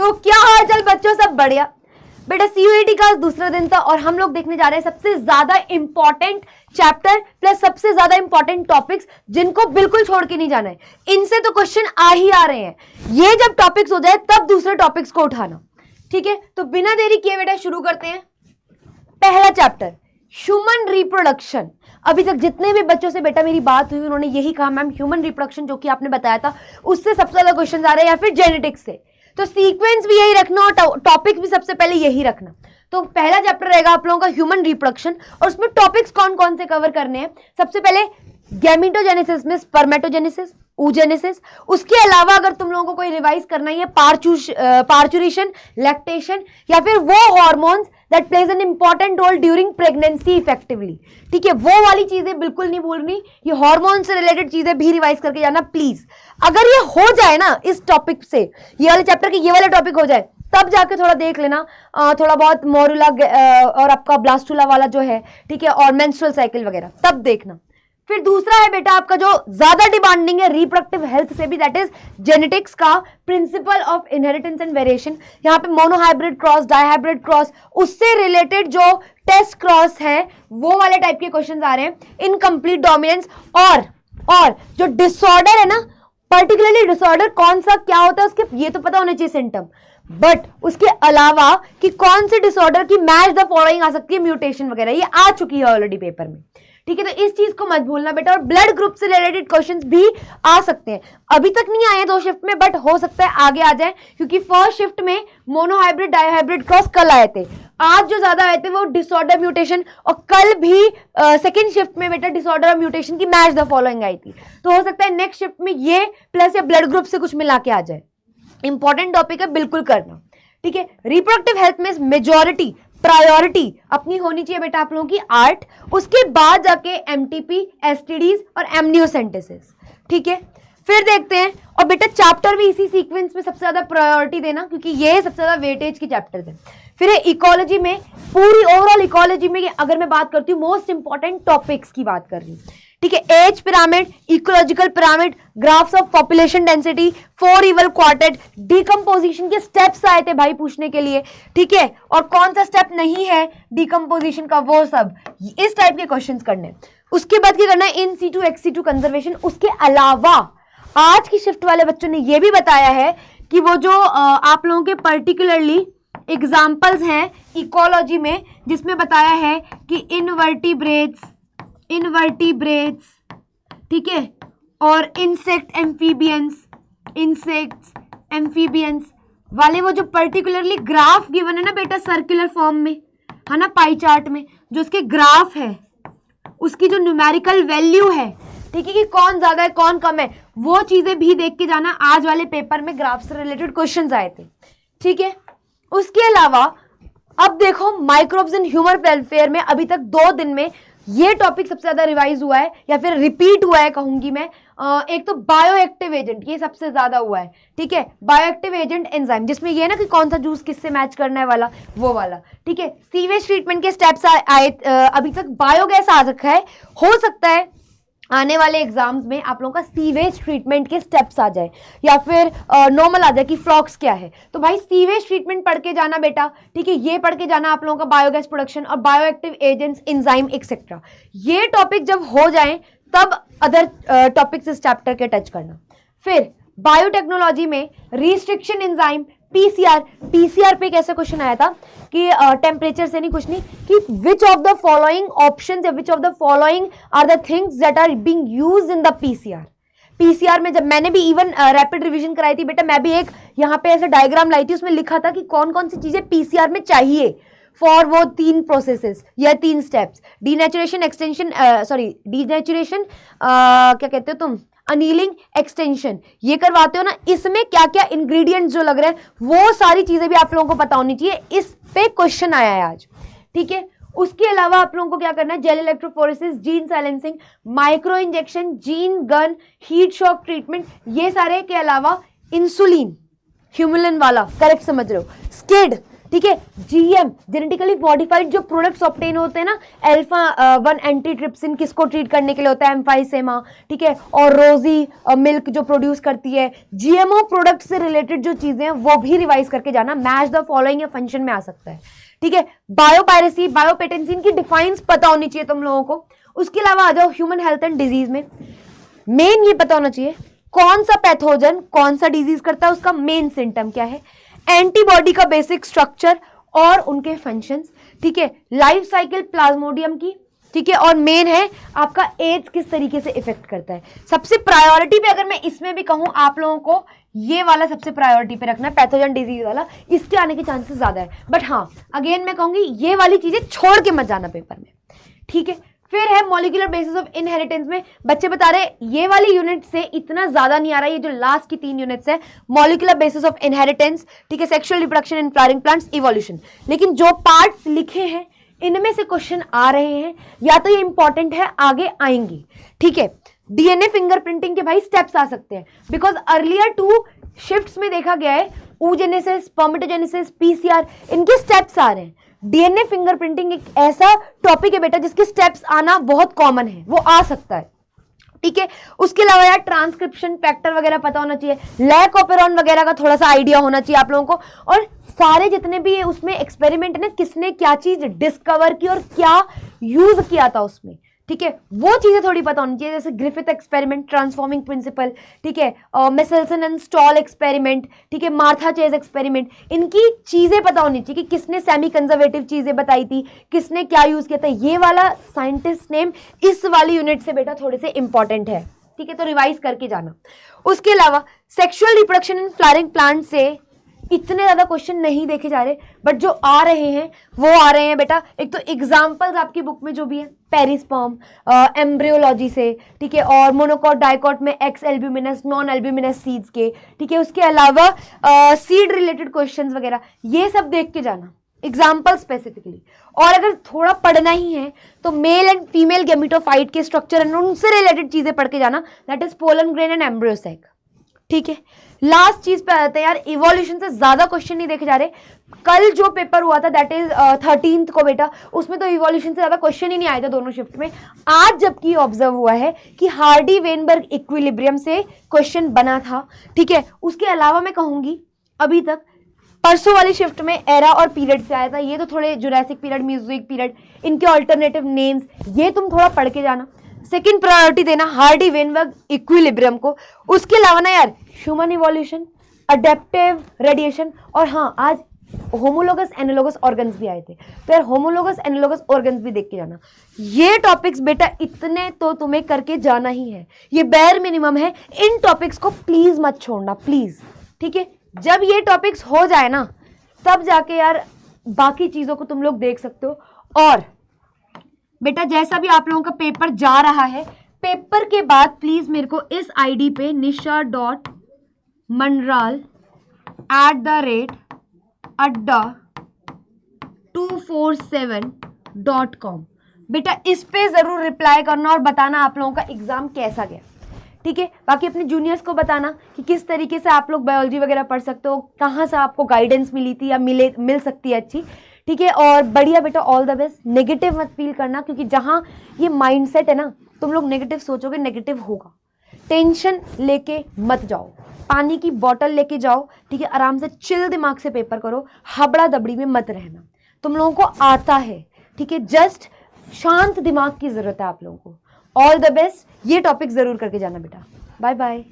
तो क्या हाल चाल बच्चों, सब बढ़िया। बेटा सीयूईटी का दूसरा दिन था और हम लोग देखने जा रहे हैं सबसे ज्यादा इंपॉर्टेंट चैप्टर प्लस सबसे ज्यादा इंपॉर्टेंट टॉपिक्स जिनको बिल्कुल छोड़ के नहीं जाना है। इनसे तो क्वेश्चन आ ही आ रहे हैं। ये जब टॉपिक्स हो जाए तब दूसरे टॉपिक्स को उठाना, ठीक है। तो बिना देरी किए बेटा शुरू करते हैं। पहला चैप्टर ह्यूमन रिप्रोडक्शन। अभी तक जितने भी बच्चों से बेटा मेरी बात हुई उन्होंने यही कहा मैम ह्यूमन रिप्रोडक्शन जो कि आपने बताया था उससे सबसे ज्यादा क्वेश्चन आ रहे हैं या फिर जेनेटिक्स से। तो सीक्वेंस भी यही रखना और टॉपिक भी सबसे पहले यही रखना। तो पहला चैप्टर रहेगा आप लोगों का ह्यूमन रिप्रोडक्शन और उसमें टॉपिक्स कौन कौन से कवर करने हैं। सबसे पहले गैमेटोजेनेसिस में स्पर्मेटोजेनेसिस, oogenesis। उसके अलावा अगर तुम लोगों को कोई रिवाइज करना ही है पार्चुरेशन, लैक्टेशन या फिर वो hormones that plays an important role during pregnancy effectively, ठीक है, वो वाली चीजें बिल्कुल नहीं भूलनी। ये हार्मोन से रिलेटेड चीजें भी रिवाइज करके जाना प्लीज। अगर ये हो जाए ना इस टॉपिक से, ये वाले चैप्टर के ये वाला टॉपिक हो जाए तब जाके थोड़ा देख लेना थोड़ा बहुत मोरुला और आपका ब्लास्टुला वाला जो है, ठीक है, और मेंस्ट्रुअल साइकिल वगैरह तब देखना। फिर दूसरा है बेटा आपका जो ज्यादा डिमांडिंग है रिप्रोडक्टिव हेल्थ से भी, दैट इज जेनेटिक्स का principle of inheritance and variation. यहाँ पे मोनोहाइब्रिड क्रॉस, डायहाइब्रिड क्रॉस, उससे रिलेटेड जो टेस्ट क्रॉस है वो वाले टाइप के क्वेश्चंस आ रहे हैं। इनकम्प्लीट डोमिनेंस और जो डिसऑर्डर है ना, पर्टिकुलरली डिसऑर्डर कौन सा क्या होता है उसके ये तो पता होना चाहिए सिम्टम, बट उसके अलावा कि कौन से डिसऑर्डर की मैच द फॉलोइंग आ सकती है, म्यूटेशन वगैरह, ये आ चुकी है ऑलरेडी पेपर में, ठीक है। तो इस चीज को मत भूलना बेटा। और ब्लड ग्रुप से रिलेटेड क्वेश्चंस भी आ सकते हैं। अभी तक नहीं आए 2 शिफ्ट में, बट हो सकता है आगे आ जाए क्योंकि फर्स्ट शिफ्ट में मोनोहाइब्रिड डायहाइब्रिड क्रॉस कल आए थे। आज जो ज्यादा आए थे वो डिसऑर्डर म्यूटेशन और कल भी सेकेंड शिफ्ट में बेटा डिसऑर्डर और म्यूटेशन की मैच द फॉलोइंग आई थी। तो हो सकता है नेक्स्ट शिफ्ट में ये प्लस या ब्लड ग्रुप से कुछ मिला के आ जाए। इंपॉर्टेंट टॉपिक है, बिल्कुल करना, ठीक है। रिप्रोडक्टिव हेल्थ में मेजॉरिटी प्रायोरिटी अपनी होनी चाहिए बेटा आप लोगों की आर्ट, उसके बाद जाके एमटीपी, एसटीडीज और एमनियोसेंटेसिस, ठीक है। फिर देखते हैं और बेटा चैप्टर भी इसी सीक्वेंस में सबसे ज्यादा प्रायोरिटी देना क्योंकि ये सबसे ज्यादा वेटेज की चैप्टर्स है। फिर इकोलॉजी में, पूरी ओवरऑल इकोलॉजी में अगर मैं बात करती हूँ मोस्ट इंपॉर्टेंट टॉपिक्स की बात कर रही हूँ, ठीक है। Age pyramid, ecological pyramid, graphs of population density, 4 evil quartet, decomposition के स्टेप्स आए थे भाई पूछने के लिए, ठीक है। और कौन सा स्टेप नहीं है डिकम्पोजिशन का, वो सब इस टाइप के क्वेश्चंस करने। उसके बाद क्या करना है, in situ ex situ conservation. उसके अलावा आज की शिफ्ट वाले बच्चों ने यह भी बताया है कि वो जो आप लोगों के पर्टिकुलरली एग्जाम्पल्स हैं इकोलॉजी में जिसमें बताया है कि इनवर्टिब्रेट्स, ठीक है, और इंसेक्ट्स एम्फीबियंस वाले वो जो पर्टिकुलरली ग्राफ गिवन है ना बेटा सर्कुलर फॉर्म में, है ना, पाई चार्ट में जो उसके ग्राफ है उसकी जो न्यूमेरिकल वैल्यू है, ठीक है, कि कौन ज्यादा है कौन कम है, वो चीजें भी देख के जाना। आज वाले पेपर में ग्राफ से रिलेटेड क्वेश्चंस आए थे, ठीक है। उसके अलावा अब देखो माइक्रोब्स इन ह्यूमन वेलफेयर में अभी तक 2 दिन में ये टॉपिक सबसे ज्यादा रिवाइज हुआ है या फिर रिपीट हुआ है कहूंगी मैं। एक तो बायोएक्टिव एजेंट, ये सबसे ज्यादा हुआ है, ठीक है। बायोएक्टिव एजेंट एंजाइम जिसमें ये है ना कि कौन सा जूस किससे मैच करना है वाला, वो वाला, ठीक है। सीवेज ट्रीटमेंट के स्टेप्स आए अभी तक बायोगैस आ रखा है, हो सकता है आने वाले एग्जाम्स में आप लोगों का सीवेज ट्रीटमेंट के स्टेप्स आ जाए या फिर नॉर्मल आ जाए कि फ्लॉक्स क्या है। तो भाई सीवेज ट्रीटमेंट पढ़ के जाना बेटा, ठीक है, ये पढ़ के जाना आप लोगों का बायोगैस प्रोडक्शन और बायोएक्टिव एजेंट्स, एंजाइम एक्सेट्रा। ये टॉपिक जब हो जाए तब अदर टॉपिक्स इस चैप्टर के टच करना। फिर बायोटेक्नोलॉजी में रिस्ट्रिक्शन एंजाइम, पीसीआर पे कैसे क्वेश्चन आया था कि टेम्परेचर से नहीं, कुछ नहीं, कि which of the following options या which of the following are the things that are being used in the PCR में जब मैंने भी इवन रैपिड रिवीजन कराई थी बेटा, मैं भी एक यहाँ पे ऐसे डायग्राम लाई थी, उसमें लिखा था कि कौन कौन सी चीजें पीसीआर में चाहिए फॉर वो 3 प्रोसेसेस या 3 स्टेप्स, डीनेचुरेशन, एक्सटेंशन, डीनेचुरेशन क्या कहते हो तुम, अनीलिंग, एक्सटेंशन, ये करवाते हो ना, इसमें क्या क्या इंग्रेडिएंट्स जो लग रहे हैं वो सारी चीजें भी आप लोगों को पता होनी चाहिए। इस पे क्वेश्चन आया है आज, ठीक है। उसके अलावा आप लोगों को क्या करना है, gel electrophoresis, gene silencing, micro injection, gene gun, heat shock treatment, ये सारे के अलावा इंसुलिन, ह्यूमुलिन वाला, करेक्ट समझ रहे हो, स्किड, ठीक है। जीएम जेनेटिकली मॉडिफाइड जो प्रोडक्ट्स ऑब्टेन होते हैं ना, अल्फा 1 एंटीट्रिप्सिन किसको ट्रीट करने के लिए होता है, एम्फाइसेमा, ठीक है, और रोजी मिल्क जो प्रोड्यूस करती है। जीएमओ प्रोडक्ट से रिलेटेड जो चीजें हैं वो भी रिवाइज करके जाना, मैच द फॉलोइंग या फंक्शन में आ सकता है, ठीक है। बायोपायरेसी, बायोपेटेंसी, इनकी डिफाइंस पता होनी चाहिए तुम लोगों को। उसके अलावा आ जाओ ह्यूमन हेल्थ एंड डिजीज में, मेन ये पता होना चाहिए कौन सा पैथोजन कौन सा डिजीज करता है, उसका मेन सिम्टम क्या है, एंटीबॉडी का बेसिक स्ट्रक्चर और उनके फंक्शंस, ठीक है, लाइफ साइकिल प्लाज्मोडियम की, ठीक है, और मेन है आपका एड्स किस तरीके से इफेक्ट करता है। सबसे प्रायोरिटी पे अगर मैं इसमें भी कहूं आप लोगों को, ये वाला सबसे प्रायोरिटी पे रखना है, पैथोजन डिजीज वाला, इसके आने के चांसेस ज्यादा है। बट हाँ, अगेन मैं कहूंगी ये वाली चीजें छोड़ के मत जाना पेपर में, ठीक है। फिर है मॉलिक्यूलर बेसिस ऑफ इनहेरिटेंस में बच्चे बता रहे ये वाली यूनिट से इतना ज्यादा नहीं आ रहा है, ये जो लास्ट की 3 यूनिट्स है, मॉलिक्यूलर बेसिस ऑफ इनहेरिटेंस, ठीक है, sexual reproduction in flowering plants, evolution. लेकिन जो पार्ट्स लिखे हैं इनमें से क्वेश्चन आ रहे हैं, या तो ये इंपॉर्टेंट है, आगे आएंगी, ठीक है। डीएनए फिंगरप्रिंटिंग के भाई स्टेप्स आ सकते हैं, बिकॉज अर्लियर 2 शिफ्ट्स में देखा गया है oogenesis, spermatogenesis, पीसीआर, इनके स्टेप्स आ रहे हैं। डीएनए फिंगरप्रिंटिंग एक ऐसा टॉपिक है बेटा जिसके स्टेप्स आना बहुत कॉमन है, वो आ सकता है, ठीक है। उसके अलावा यार ट्रांसक्रिप्शन फैक्टर वगैरह पता होना चाहिए, लैक ऑपेरॉन वगैरह का थोड़ा सा आइडिया होना चाहिए आप लोगों को, और सारे जितने भी उसमें एक्सपेरिमेंट है ना, किसने क्या चीज डिस्कवर की और क्या यूज किया था उसमें, ठीक है, वो चीजें थोड़ी पता होनी चाहिए, जैसे ग्रिफिथ एक्सपेरिमेंट, ट्रांसफॉर्मिंग प्रिंसिपल, ठीक है, मेसेल्सन एंड स्टॉल एक्सपेरिमेंट, ठीक है, मार्था चेज एक्सपेरिमेंट, इनकी चीजें पता होनी चाहिए कि किसने सेमी कंजर्वेटिव चीजें बताई थी, किसने क्या यूज किया था। ये वाला साइंटिस्ट नेम इस वाली यूनिट से बेटा थोड़े से इंपॉर्टेंट है, ठीक है, तो रिवाइज करके जाना। उसके अलावा sexual reproduction in flowering plant से इतने ज्यादा क्वेश्चन नहीं देखे जा रहे, बट जो आ रहे हैं वो आ रहे हैं बेटा। एक तो एग्जांपल्स आपकी बुक में जो भी है, पेरिस्पर्म, एम्ब्रियोलॉजी से, ठीक है, और मोनोकॉट डाइकॉट में x albuminous, non albuminous seeds के, ठीक है। उसके अलावा सीड रिलेटेड क्वेश्चंस वगैरह ये सब देख के जाना, एग्जाम्पल स्पेसिफिकली। और अगर थोड़ा पढ़ना ही है तो मेल एंड फीमेल गेमिटोफाइट के स्ट्रक्चर एंड उनसे रिलेटेड चीजें पढ़ के जाना, that is pollen grain and embryo sac, ठीक है। लास्ट चीज पे आते हैं यार, इवोल्यूशन से ज्यादा क्वेश्चन नहीं देखे जा रहे। कल जो पेपर हुआ था दैट इज 13th को बेटा, उसमें तो इवोल्यूशन से ज्यादा क्वेश्चन ही नहीं आए थे दोनों शिफ्ट में। आज जबकि ऑब्जर्व हुआ है कि हार्डी वेनबर्ग इक्विलिब्रियम से क्वेश्चन बना था, ठीक है। उसके अलावा मैं कहूंगी अभी तक परसों वाली शिफ्ट में एरा और पीरियड से आया था, ये तो थोड़े जुरासिक पीरियड, म्यूजिक पीरियड, इनके ऑल्टरनेटिव नेम्स ये तुम थोड़ा पढ़ के जाना। सेकंड प्रायोरिटी देना हार्डी वेनबर्ग इक्विलिब्रियम को। उसके अलावा ना यार ह्यूमन इवोल्यूशन, अडेप्टिव रेडिएशन, और हाँ आज होमोलोगस एनालोगस ऑर्गन्स भी आए थे, तो यार होमोलोगस एनालोगस ऑर्गन्स भी देख के जाना। ये टॉपिक्स बेटा इतने तो तुम्हें करके जाना ही है, ये बेयर मिनिमम है। इन टॉपिक्स को प्लीज मत छोड़ना, प्लीज, ठीक है। जब ये टॉपिक्स हो जाए ना तब जाके यार बाकी चीजों को तुम लोग देख सकते हो। और बेटा जैसा भी आप लोगों का पेपर जा रहा है, पेपर के बाद प्लीज मेरे को इस आईडी पे nisha.mandral@247.com बेटा इस पे जरूर रिप्लाई करना और बताना आप लोगों का एग्जाम कैसा गया, ठीक है। बाकी अपने जूनियर्स को बताना कि किस तरीके से आप लोग बायोलॉजी वगैरह पढ़ सकते हो, कहाँ से आपको गाइडेंस मिली थी या मिल सकती है अच्छी, ठीक है। और बढ़िया बेटा, ऑल द बेस्ट। नेगेटिव मत फील करना, क्योंकि जहाँ ये माइंडसेट है ना, तुम लोग नेगेटिव सोचोगे नेगेटिव होगा। टेंशन लेके मत जाओ, पानी की बोतल लेके जाओ, ठीक है, आराम से चिल दिमाग से पेपर करो, हबड़ा दबड़ी में मत रहना। तुम लोगों को आता है, ठीक है, जस्ट शांत दिमाग की जरूरत है आप लोगों को। ऑल द बेस्ट, ये टॉपिक जरूर करके जाना बेटा। Bye bye.